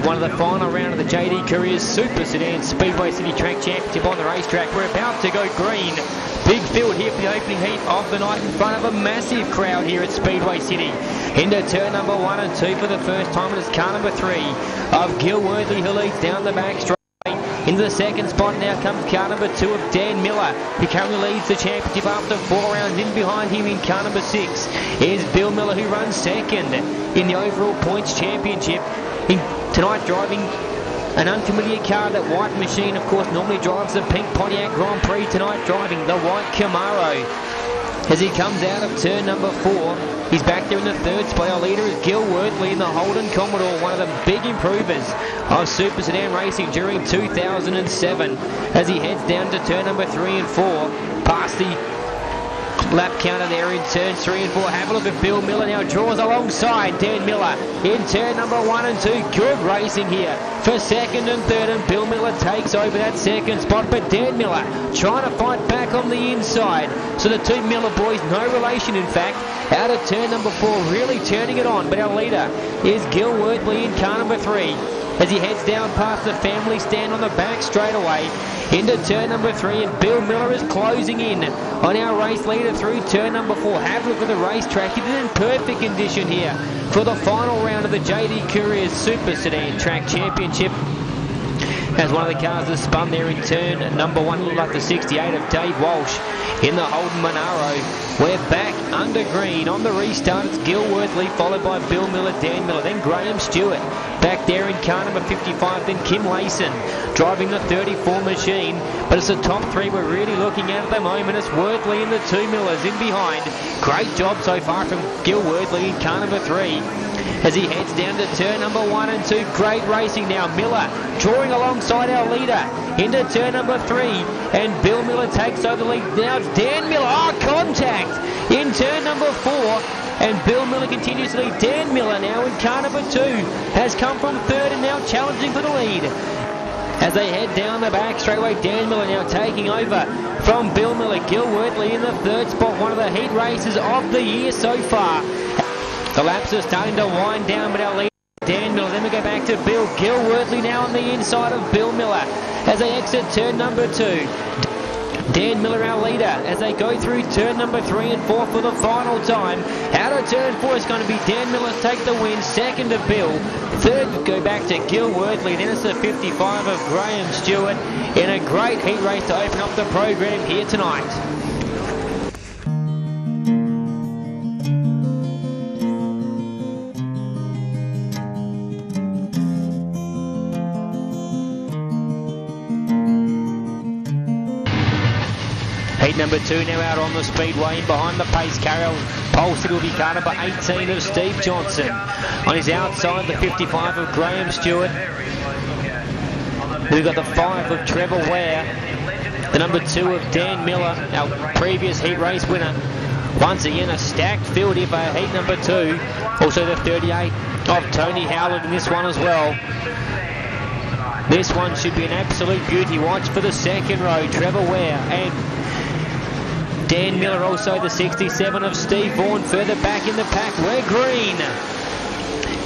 one of the final round of the JD Couriers Super Sedan Speedway City Track Championship on the racetrack. We're about to go green. Big field here for the opening heat of the night in front of a massive crowd here at Speedway City. Into turn number 1 and 2 for the first time. It is car number 3 of Gil Worthley, who leads down the back straight. Into the second spot now comes car number 2 of Dan Miller, who currently leads the championship after 4 rounds. In behind him in car number 6 is Bill Miller, who runs second in the overall points championship. Tonight driving an unfamiliar car, that white machine, of course, normally drives the pink Pontiac Grand Prix. Tonight driving the white Camaro. As he comes out of turn number 4, he's back there in the third spot. Our leader is Gil Worthley in the Holden Commodore, one of the big improvers of Super Sedan racing during 2007. As he heads down to turn number 3 and 4, past the lap counter there in turns 3 and 4. Have a look at Bill Miller now, draws alongside Dan Miller in turn number 1 and 2. Good racing here for second and third, and Bill Miller takes over that second spot, but Dan Miller trying to fight back on the inside. So the two Miller boys, no relation in fact, out of turn number 4, really turning it on. But our leader is Gil Worthley in car number 3 as he heads down past the family stand on the back straightaway into turn number 3, and Bill Miller is closing in on our race leader through turn number 4. Have a look at the racetrack. It is in perfect condition here for the final round of the JD Couriers Super Sedan Track Championship. As one of the cars has spun there in turn number 1, looked like the 68 of Dave Walsh in the Holden Monaro. We're back under green on the restart. It's Gil Worthley followed by Bill Miller, Dan Miller, then Graham Stewart. Back there in car number 55, then Kim Layson driving the 34 machine. But it's the top 3 we're really looking at the moment. It's Worthley and the 2 Millers in behind. Great job so far from Gil Worthley in car number 3. As he heads down to turn number 1 and 2. Great racing now. Miller drawing alongside our leader into turn number 3. And Bill Miller takes over the lead. Now it's Dan Miller. Oh, contact in turn number 4. And Bill Miller continues to lead. Dan Miller now in car number 2 has come from third and now challenging for the lead. As they head down the back straightaway, Dan Miller now taking over from Bill Miller. Gil Worthley in the third spot. One of the heat races of the year so far. The laps are starting to wind down, but our leader Dan Miller. Then we go back to Bill. Gil Worthley now on the inside of Bill Miller as they exit turn number 2. Dan Miller, our leader, as they go through turn number 3 and 4 for the final time. Out of turn 4 is going to be Dan Miller take the win. Second to Bill. Third would go back to Gil Worthley. Then it's the 55 of Graham Stewart in a great heat race to open up the program here tonight. Heat number 2 now out on the speedway, in behind the pace carrier. Pole sitter will be car number 18 of Steve Johnson. On his outside, the 55 of Graham Stewart. We've got the 5 of Trevor Ware. The number 2 of Dan Miller, our previous heat race winner. Once again, a stacked field here for heat number 2. Also the 38 of Tony Howland in this one as well. This one should be an absolute beauty. Watch for the second row. Trevor Ware and Dan Miller, also the 67 of Steve Vaughan further back in the pack. We're green.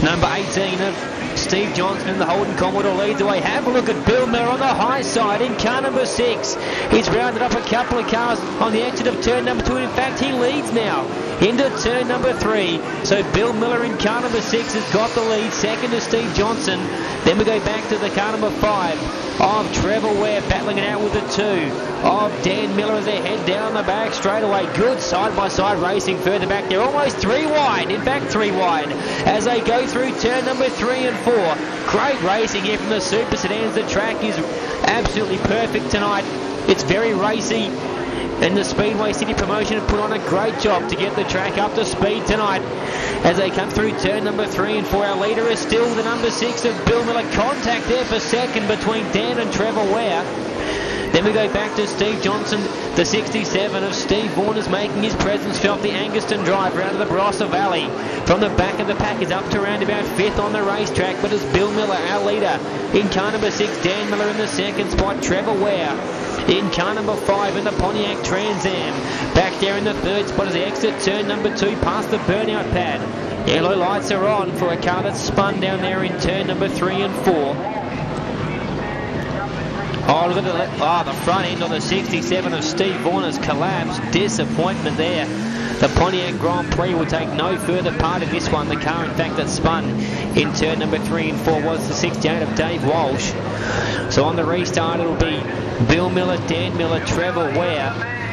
Number 18 of Steve Johnson in the Holden Commodore leads away. Have a look at Bill Miller on the high side in car number 6. He's rounded up a couple of cars on the exit of turn number 2. In fact, he leads now into turn number 3. So Bill Miller in car number 6 has got the lead. Second to Steve Johnson. Then we go back to the car number 5 of Trevor Ware battling it out with the 2 of Dan Miller as they head down the back straight away. Good side-by-side racing further back there. Almost 3 wide. In fact, 3 wide as they go through turn number 3 and 4. Great racing here from the Super Sedans. The track is absolutely perfect tonight. It's very racy. And the Speedway City promotion have put on a great job to get the track up to speed tonight. As they come through turn number 3 and 4, our leader is still the number 6 of Bill Miller. Contact there for second between Dan and Trevor Ware. Then we go back to Steve Johnson. The 67 of Steve Vaughan is making his presence felt. The Anguston drive out of the Barossa Valley. From the back of the pack is up to around about 5th on the racetrack, but it's Bill Miller, our leader, in car number 6. Dan Miller in the second spot. Trevor Ware in car number 5 in the Pontiac Trans Am. Back there in the third spot as they exit turn number 2 past the burnout pad. Yellow lights are on for a car that's spun down there in turn number 3 and 4. Oh, look at the front end on the 67 of Steve Vaughan has collapsed. Disappointment there. The Pontiac Grand Prix will take no further part in this one. The car, in fact, that spun in turn number 3 and 4 was the 68 of Dave Walsh. So on the restart, it'll be Bill Miller, Dan Miller, Trevor Ware,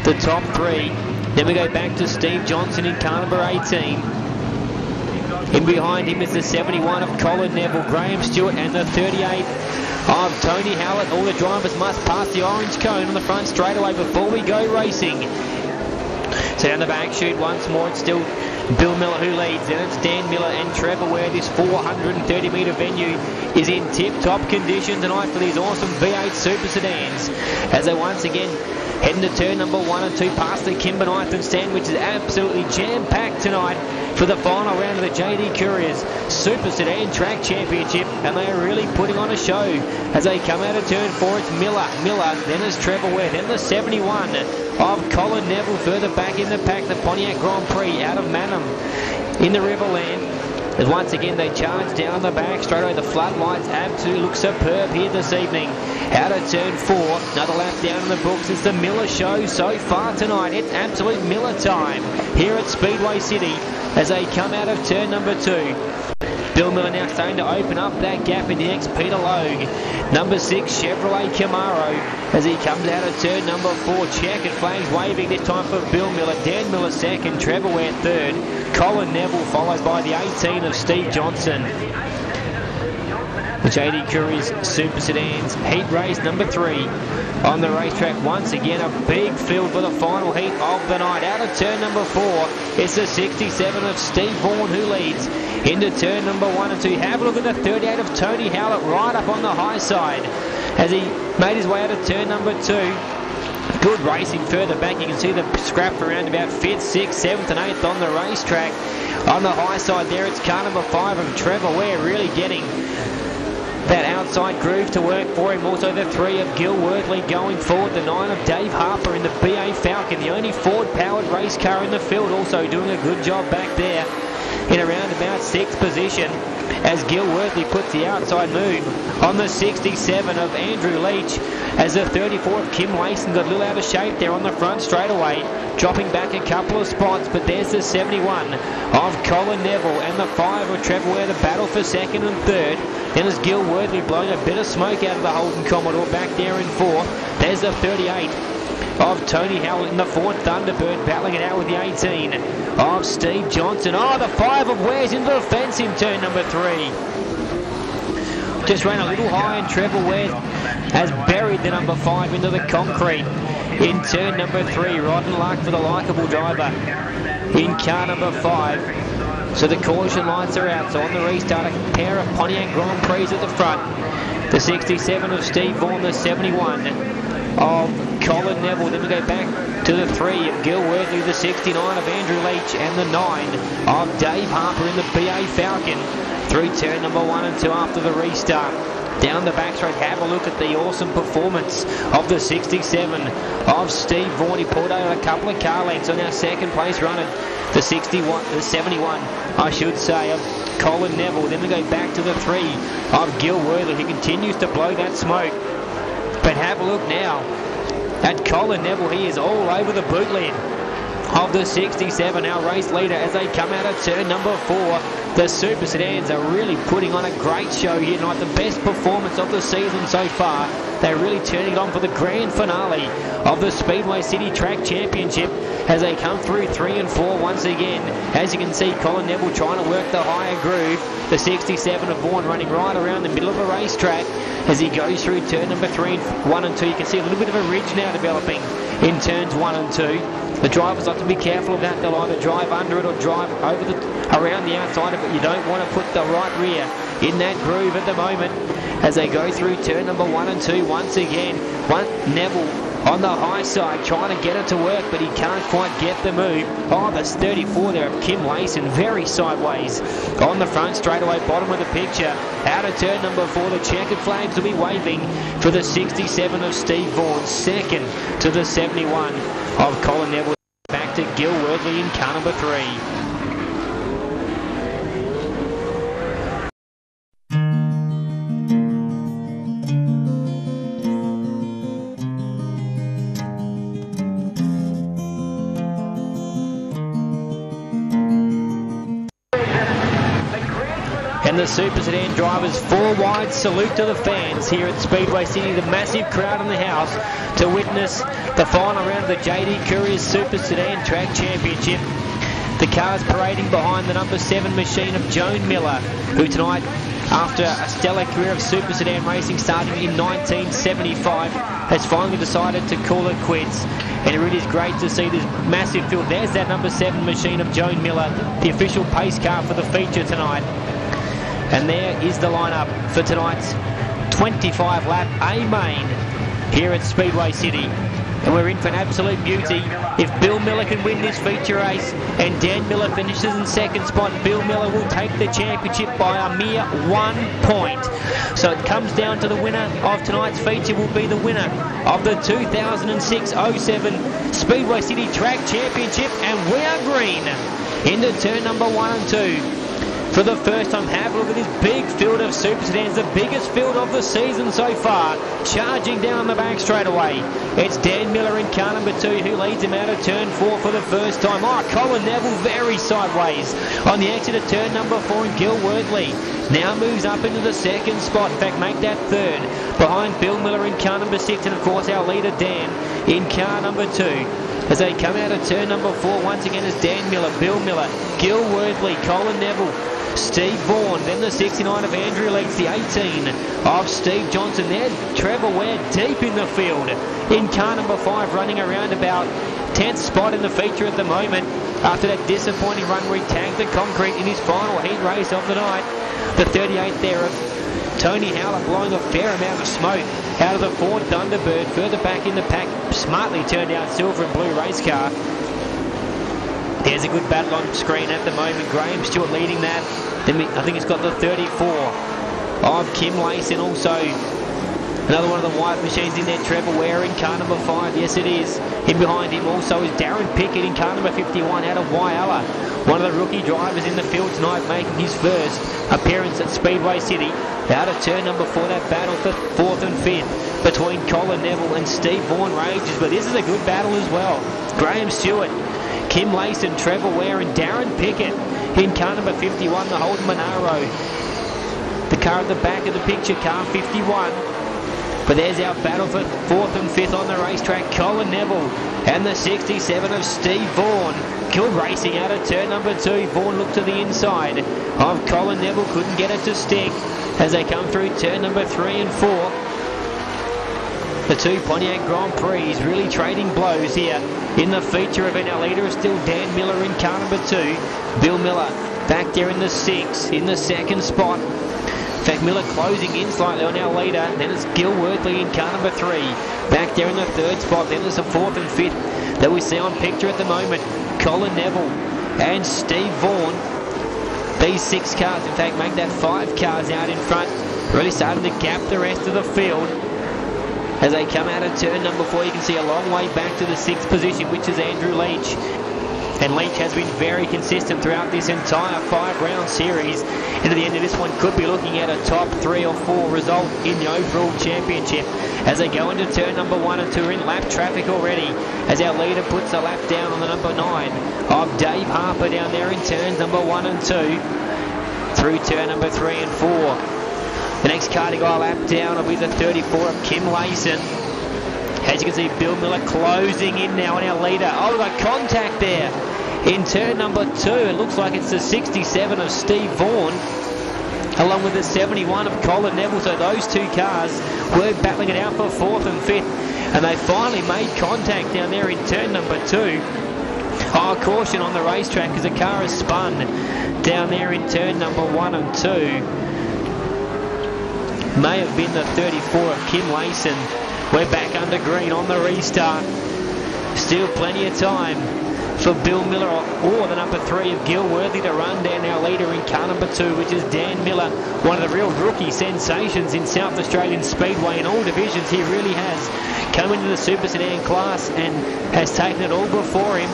the top 3. Then we go back to Steve Johnson in car number 18. In behind him is the 71 of Colin Neville, Graham Stewart, and the 38 of Tony Howlett. All the drivers must pass the orange cone on the front straightaway before we go racing. So down the back chute once more, it's still Bill Miller who leads. Then it's Dan Miller and Trevor Ware. This 430 metre venue is in tip-top condition tonight for these awesome V8 Super Sedans. As they once again head into turn number 1 and 2 past the Kimber Knifton stand, which is absolutely jam-packed tonight for the final round of the JD Couriers Super Sedan Track Championship, and they are really putting on a show as they come out of turn 4. It's Miller, then it's Trevor Ware, then the 71 of Colin Neville further back in the pack. The Pontiac Grand Prix out of Manham in the Riverland. As once again they charge down the back straight away. The floodlights absolutely look superb here this evening. Out of turn 4, another lap down in the books. It's the Miller show so far tonight. It's absolute Miller time here at Speedway City as they come out of turn number 2. Bill Miller now starting to open up that gap in the ex-Peter Logue. Number 6 Chevrolet Camaro as he comes out of turn number 4. Checkered flags waving this time for Bill Miller. Dan Miller second, Trevor Ware third. Colin Neville followed by the 18 of Steve Johnson. The JD Couriers Super Sedans heat race number 3 on the racetrack. Once again a big field for the final heat of the night. Out of turn number 4, it's the 67 of Steve Vaughan who leads into turn number 1 and 2. Have a look at the 38 of Tony Howlett right up on the high side as he made his way out of turn number 2. Good racing further back. You can see the scrap around about 5th, 6th, 7th and 8th on the racetrack. On the high side there, it's car number 5 of Trevor Ware really getting that outside groove to work for him. Also the 3 of Gil Worthley going forward. The 9 of Dave Harper in the BA Falcon, the only Ford-powered race car in the field, also doing a good job back there in around about 6th position as Gil Worthley puts the outside move on the 67 of Andrew Leach as the 34 of Kim Wason got a little out of shape there on the front straightaway, dropping back a couple of spots. But there's the 71 of Colin Neville and the 5 of Trevor Ware, the battle for second and third. Then as Gil Worthley blowing a bit of smoke out of the Holden Commodore back there in 4. There's the 38 of Tony Howlett in the Ford Thunderbird, battling it out with the 18 of Steve Johnson. Oh, the 5 of Ware's into the fence in turn number 3. Just ran a little high, and Trevor Ware has buried the number 5 into the concrete in turn number 3. Rotten luck for the likeable driver in car number 5. So the caution lights are out. So on the restart, a pair of Pontiac Grand Prix at the front. The 67 of Steve Vaughan, the 71 of Colin Neville. Then we go back to the 3 of Gil Worthley, the 69 of Andrew Leach, and the 9 of Dave Harper in the BA Falcon through turn number 1 and 2 after the restart. Down the back straight, have a look at the awesome performance of the 67 of Steve Vaughan. He pulled out a couple of car lengths on our second place runner. The 71, I should say, of Colin Neville. Then we go back to the 3 of Gil Worthley, who continues to blow that smoke. But have a look now at Colin Neville. He is all over the boot lid of the 67, our race leader, as they come out of turn number 4. The Super Sedans are really putting on a great show here tonight. The best performance of the season so far. They're really turning it on for the grand finale of the Speedway City Track Championship as they come through 3 and 4 once again. As you can see, Colin Neville trying to work the higher groove. The 67 of Vaughan running right around the middle of the racetrack as he goes through turn number 3 and 1 and 2. You can see a little bit of a ridge now developing in turns 1 and 2. The drivers have to be careful of that. They'll either drive under it or drive around the outside of it. You don't want to put the right rear in that groove at the moment as they go through turn number 1 and 2 once again. Neville on the high side, trying to get it to work, but he can't quite get the move. Oh, that's 34 there of Kim Layson, very sideways. On the front straightaway, bottom of the picture. Out of turn number 4, the checkered flags will be waving for the 67 of Steve Vaughan. Second to the 71 of Colin Neville. Back to Gil Worthley in car number 3. And the Super Sedan drivers 4 wide salute to the fans here at Speedway City. The massive crowd in the house to witness the final round of the JD Couriers Super Sedan Track Championship. The cars parading behind the number 7 machine of Joan Miller, who tonight, after a stellar career of Super Sedan racing starting in 1975, has finally decided to call it quits. And it really is great to see this massive field. There's that number 7 machine of Joan Miller, the official pace car for the feature tonight. And there is the lineup for tonight's 25 lap A main here at Speedway City. And we're in for an absolute beauty. If Bill Miller can win this feature race and Dan Miller finishes in second spot, Bill Miller will take the championship by a mere 1 point. So it comes down to the winner of tonight's feature will be the winner of the 2006-07 Speedway City Track Championship. And we are green into turn number 1 and 2. For the first time, have a look at this big field of Super Sedans, the biggest field of the season so far, charging down the back straight away. It's Dan Miller in car number 2 who leads him out of turn 4 for the first time. Oh, Colin Neville very sideways on the exit of turn number 4, and Gil Worthley now moves up into the second spot. In fact, make that third behind Bill Miller in car number 6, and of course our leader Dan in car number 2. As they come out of turn number 4, once again is Dan Miller, Bill Miller, Gil Worthley, Colin Neville, Steve Vaughan, then the 69 of Andrew Leeds, the 18 of Steve Johnson. There, Trevor Ware deep in the field in car number 5, running around about 10th spot in the feature at the moment after that disappointing run where he tagged the concrete in his final heat race of the night. The 38 there of Tony Howler blowing a fair amount of smoke out of the Ford Thunderbird. Further back in the pack, smartly turned out silver and blue race car. There's a good battle on screen at the moment. Graham Stewart leading that. Then I think it's got the 34 of Kim Layson. Also another one of the white machines in there, Trevor Ware in car number 5. Yes, it is. In behind him also is Darren Pickett in car number 51 out of Wyala. One of the rookie drivers in the field tonight, making his first appearance at Speedway City. Out of turn number 4, that battle for 4th and 5th between Colin Neville and Steve Vaughan rages. But this is a good battle as well. Graham Stewart, Kim Layson, Trevor Ware and Darren Pickett in car number 51, the Holden Monaro. The car at the back of the picture, car 51. But there's our battle for 4th and 5th on the racetrack. Colin Neville and the 67 of Steve Vaughan. Good racing out of turn number 2. Vaughan looked to the inside of Colin Neville, couldn't get it to stick as they come through turn number 3 and 4. The 2 Pontiac Grand Prix really trading blows here in the feature event. Our leader is still Dan Miller in car number 2. Bill Miller back there in the 6, in the second spot. In fact, Miller closing in slightly on our leader. Then it's Gil Worthley in car number 3. Back there in the 3rd spot. Then there's a 4th and 5th that we see on picture at the moment. Colin Neville and Steve Vaughan. These 6 cars, in fact, make that 5 cars out in front. Really starting to gap the rest of the field. As they come out of turn number 4, you can see a long way back to the 6th position, which is Andrew Leach. And Leach has been very consistent throughout this entire 5-round series. And at the end of this one, could be looking at a top 3 or 4 result in the overall championship. As they go into turn number 1 and 2, we're in lap traffic already. As our leader puts a lap down on the number 9 of Dave Harper down there in turns number 1 and 2. Through turn number 3 and 4. The next car to go a lap down will be the 34 of Kim Layson. As you can see, Bill Miller closing in now on our leader. Oh, we've got contact there in turn number 2. It looks like it's the 67 of Steve Vaughan, along with the 71 of Colin Neville. So those 2 cars were battling it out for 4th and 5th. And they finally made contact down there in turn number 2. Oh, caution on the racetrack because the car has spun down there in turn number 1 and 2. May have been the 34 of Kim Layson We're back under green on the restart. Still plenty of time for Bill Miller or the number 3 of Gil Worthy to run down our leader in car number 2, which is Dan Miller, one of the real rookie sensations in South Australian Speedway in all divisions. He really has come into the Super Sedan class and has taken it all before him.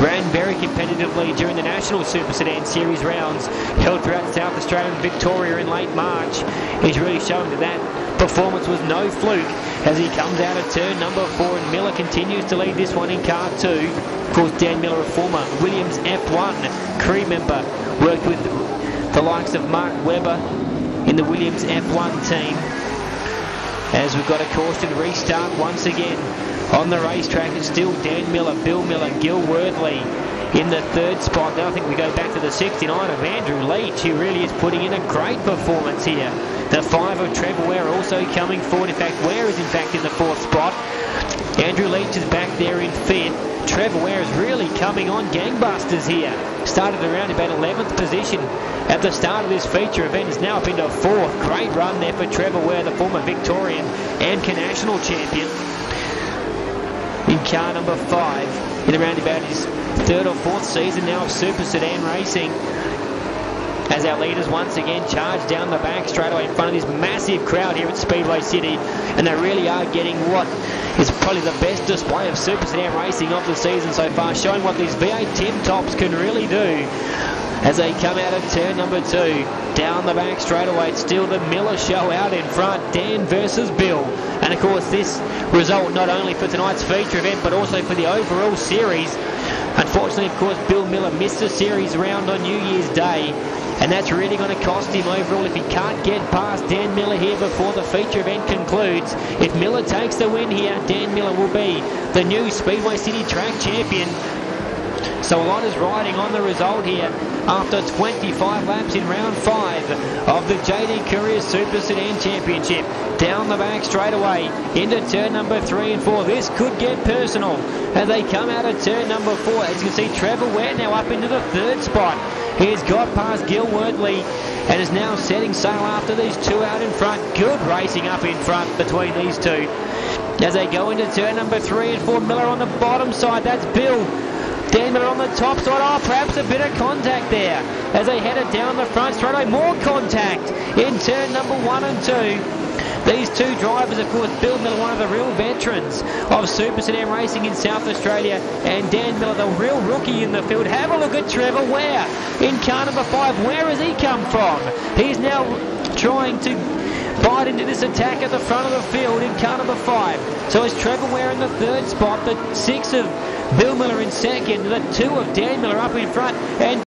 Ran very competitively during the National Super Sedan Series rounds held throughout South Australia and Victoria in late March. He's really shown that performance was no fluke as he comes out of turn number 4, and Miller continues to lead this one in car 2. Of course, Dan Miller, a former Williams F1 crew member, worked with the likes of Mark Webber in the Williams F1 team. As we've got a caution restart once again on the racetrack, it's still Dan Miller, Bill Miller, Gil Worthy in the 3rd spot. Now I think we go back to the 69 of Andrew Leach, who really is putting in a great performance here. The 5 of Trevor Ware also coming forward. In fact, Ware is in the 4th spot. Andrew Leach is back there in 5th. Trevor Ware is really coming on gangbusters here. Started around about 11th position at the start of this feature event. Is now up into 4th. Great run there for Trevor Ware, the former Victorian and National champion. In car number 5, in around about his 3rd or 4th season now of Super Sedan racing, as our leaders once again charge down the back straight away in front of this massive crowd here at Speedway City, and they really are getting what is probably the best display of Super Sedan racing of the season so far, showing what these V8 Tim Tops can really do as they come out of turn number 2. Down the back straight away, it's still the Miller show out in front, Dan versus Bill. And of course this result not only for tonight's feature event but also for the overall series. Unfortunately, of course, Bill Miller missed the series round on New Year's Day, and that's really going to cost him overall if he can't get past Dan Miller here before the feature event concludes. If Miller takes the win here, Dan Miller will be the new Speedway City track champion. So a lot is riding on the result here after 25 laps in round 5 of the JD Couriers Super Sedan Championship. Down the back straight away into turn number 3 and 4. This could get personal as they come out of turn number 4. As you can see, Trevor Ware now up into the 3rd spot. He's got past Gil Worthy and is now setting sail after these 2 out in front. Good racing up in front between these 2. As they go into turn number 3 and 4, Miller on the bottom side. That's Bill. Dan Miller on the top side. Oh, perhaps a bit of contact there as they headed down the front straight away. More contact in turn number 1 and 2. These 2 drivers, of course, Bill Miller, one of the real veterans of Super Sedan racing in South Australia, and Dan Miller, the real rookie in the field. Have a look at Trevor Ware in car number 5. Where has he come from? He's now trying to bite into this attack at the front of the field in car number 5. So it's Trevor Ware in the 3rd spot, the 6 of Bill Miller in 2nd, the 2 of Dan Miller up in front, and